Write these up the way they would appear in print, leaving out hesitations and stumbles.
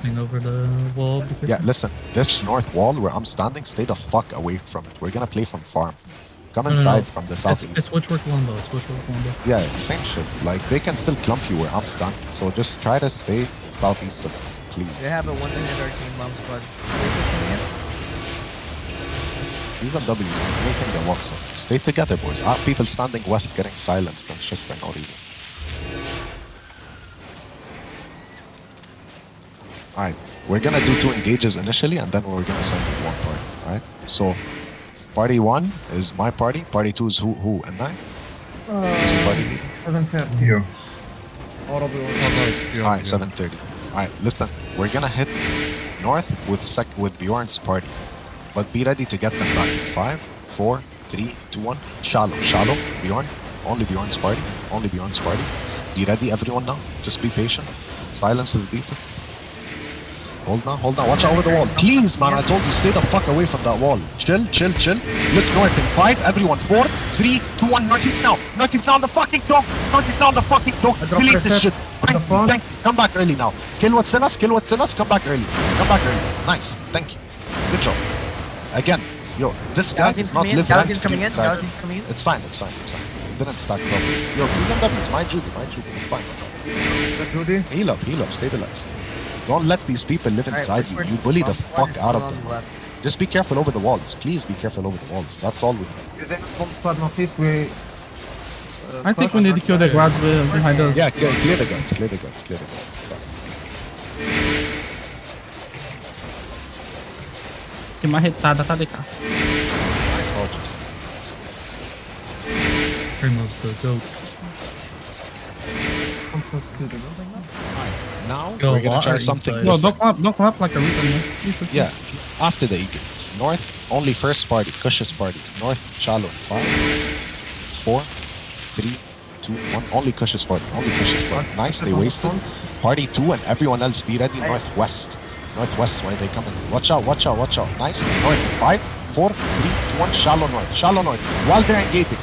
Thing over the wall. Yeah, listen. This north wall where I'm standing, stay the fuck away from it. We're gonna play from farm. Come inside from the southeast. It's Witchwork Colombo. It's Witchwork Colombo. Yeah, same shit. Like, they can still clump you where I'm standing. So just try to stay southeast of me, please. They have a one-hit arcane bomb squad. These are W's, anything that walks up. Stay together, boys. People standing west getting silenced and shit for no reason. Alright, we're gonna do 2 engages initially, and then we're gonna send with 1 party, alright? So, party 1 is my party, party 2 is who, and 9? Who's the party leader? 7:30. You. Alright, 7:30. Alright, listen, we're gonna hit north with Bjorn's party. But be ready to get them back in 5, 4, 3, 2, 1. Shallow, Bjorn. Only Bjorn's party. Only Bjorn's party. Be ready, everyone now. Just be patient. Silence the beater. Hold now. Watch out over the wall. Please, man, I told you, stay the fuck away from that wall. Chill. Look north in 5, everyone. 4, 3, 2, 1. Northeast now. Northeast now on the fucking top. Northeast now on the fucking top. Delete this shit. Come back early now. Kill what's in us. Come back early. Nice. Thank you. Good job. Again, yo, this guy is not living rent free inside. It's fine. It didn't stack properly. Yo, Cleveland W's, my Judy. Fine. Judy. Heal up, stabilize. Don't let these people live inside you. You bully the fuck out of them. Just be careful over the walls. Please be careful over the walls. That's all we need. Bomb squad northeast. We. I think we need to kill the guards behind us. Yeah, clear the guards. Sorry. Tem uma retada, tá, DK? Nice hold. Primos the goat. Now we're gonna try something No, different. don't come up like a reason. Yeah, after the eagle. North, only first party, Kush's party. North, shallow. 5, 4, 3, 2, 1. Only Kush's party. Nice, they wasted. Party 2 and everyone else be ready. Northwest where they come in. Watch out. Nice. North in 5, 4, 3, 2, 1. Shallow north. While they're engaging.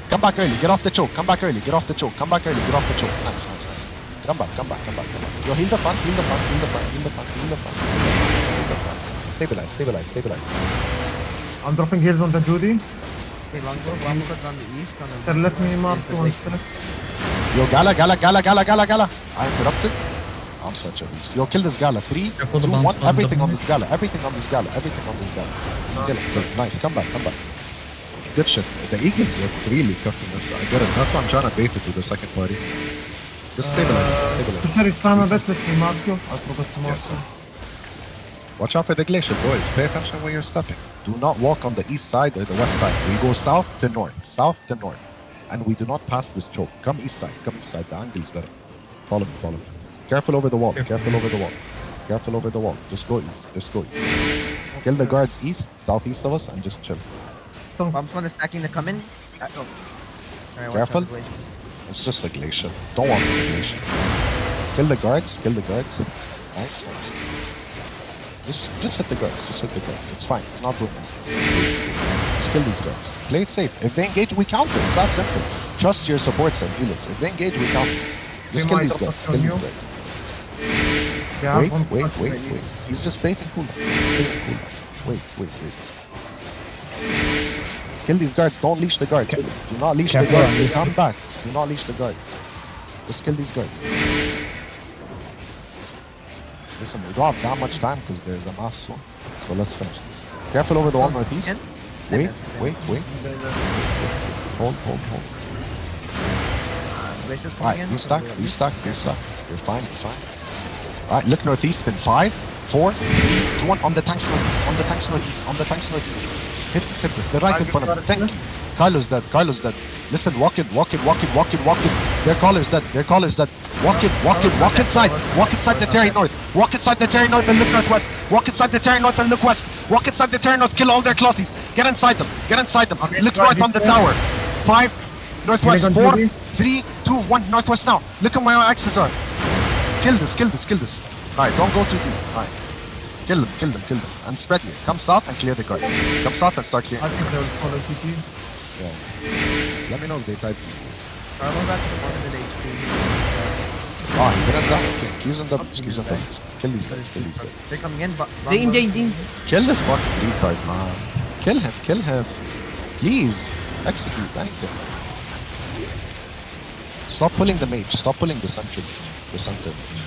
Come back early. Get off the choke. Nice. Come back. Yo, heal the front. Stabilize. I'm dropping heals on the Judy. Okay, Longboard's on the east. Sir, let me mark 1 step. Yo, Gala. I interrupted. I'm such a beast. Yo, kill this Gala. 3, 2, 1. Everything on this Gala. Kill it. Nice. Come back. Good shit. The Eagles looks really cooking us. I get it. That's why I'm trying to bait it to the second party. Just stabilize. Sorry, spam a bit. Let me mark you. I forgot to mark you. Watch out for the glacier, boys. Pay attention where you're stepping. Do not walk on the east side or the west side. We go south to north. And we do not pass this choke. Come east side. The angle is better. Follow me. Careful over the wall. Just go east. Kill the guards east, southeast of us, and just chill. Bomb squad is stacking to come in. Alright, Careful. It's just a glacier. Don't walk on the glacier. Kill the guards. Nice. Just hit the guards. It's fine. It's not doing anything. Just kill these guards. Play it safe. If they engage, we counter. It's that simple. Trust your supports and healers. If they engage, we counter. Just kill these guards. Wait. He's just baiting cooldowns. Wait. Kill these guards. Don't leash the guards. Do not leash the guards. Come back. Do not leash the guards. Just kill these guards. Listen, we don't have that much time because there's a mass soon. So let's finish this. Careful over the wall northeast. Wait. Hold. Alright, restock. You're fine. Alright, look northeast in 5, 4, 3, 2, 1. On the tanks northeast. Hit this. They're right in front of me. Thank you. Kylo's dead. Listen, walk in. Their caller's dead. Walk inside. Walk inside the Terry North and look northwest. Walk inside the Terry North and look west. Walk inside the Terry North, kill all their clothies. Get inside them. Look north on the tower. 5, northwest. 4, 3, 2, 1. Northwest now. Look at where our axes are. Kill this. Alright, don't go too deep. Alright. Kill them. And spread here. Come south and clear the guards. Come south and start clearing the guards. Yeah. Let me know if they type. Oh, he didn't die? Okay, Q's and W's, Q's and W's. Kill these guys, kill these guys. They're coming in, but... They in. Kill this fucking retard, man. Kill him, kill him. Please, execute anything. Stop pulling the mage, stop pulling the central mage, the center mage.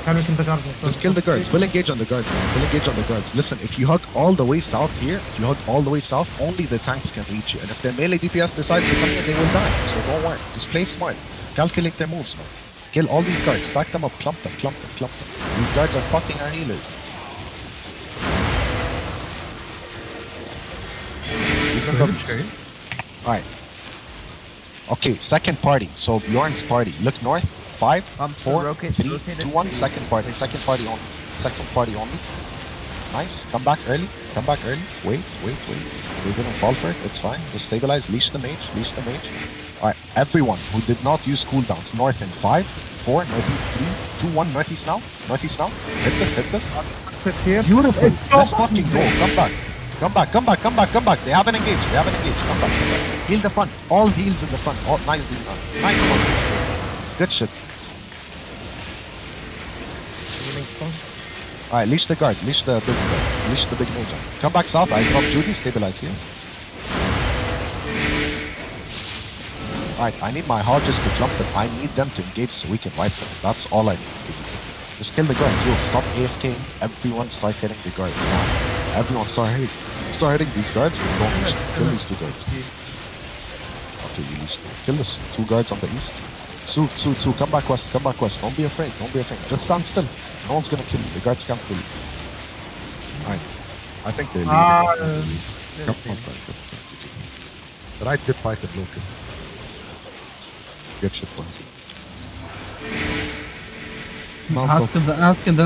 Can we kill the guards? Just kill the guards. Full engage on the guards now. Full engage on the guards. Listen, if you hug all the way south here, if you hug all the way south, only the tanks can reach you. And if their melee DPS decides to come here, they will die. So don't worry. Just play smart. Calculate their moves, man. Kill all these guards. Stack them up. Clump them. Clump them. Clump them. These guards are fucking our healers. Alright. Okay, second party. So Bjorn's party. Look north. 5, 4, rotate, 3, rotate 2, it. 1. Second party only. Second party only. Nice. Come back early. Come back early. Wait. They didn't fall for it. It's fine. Just stabilize. Leash the mage. Leash the mage. Alright. Everyone who did not use cooldowns. North in 5, 4, northeast 3, 2, 1. Northeast now. Northeast now. Hit this. Hit this. Sit here. Beautiful. Let's fucking go. Come back. Come back. Come back. Come back. Come back. They haven't engaged. They haven't engaged. Come back. Come back. Heal the front. All heals in the front. All nice heals. Nice one. Good shit. Alright, leash the guard, leash the big guard, leash the big major. Come back south, I drop Judy, stabilize here. Alright, I need my Hodges to jump them. I need them to engage so we can wipe them. That's all I need. Just kill the guards, yo, stop AFKing. Everyone start hitting the guards now. Everyone start hitting these guards and don't leash them. Kill these two guards. Okay, you leash them. Kill this two guards on the east. Two, come back west, don't be afraid, just stand still, no one's gonna kill you, the guards can't kill you. Alright, I think they're leaving. Come on side, but I did fight the bloke. Good shit, boys. Asking the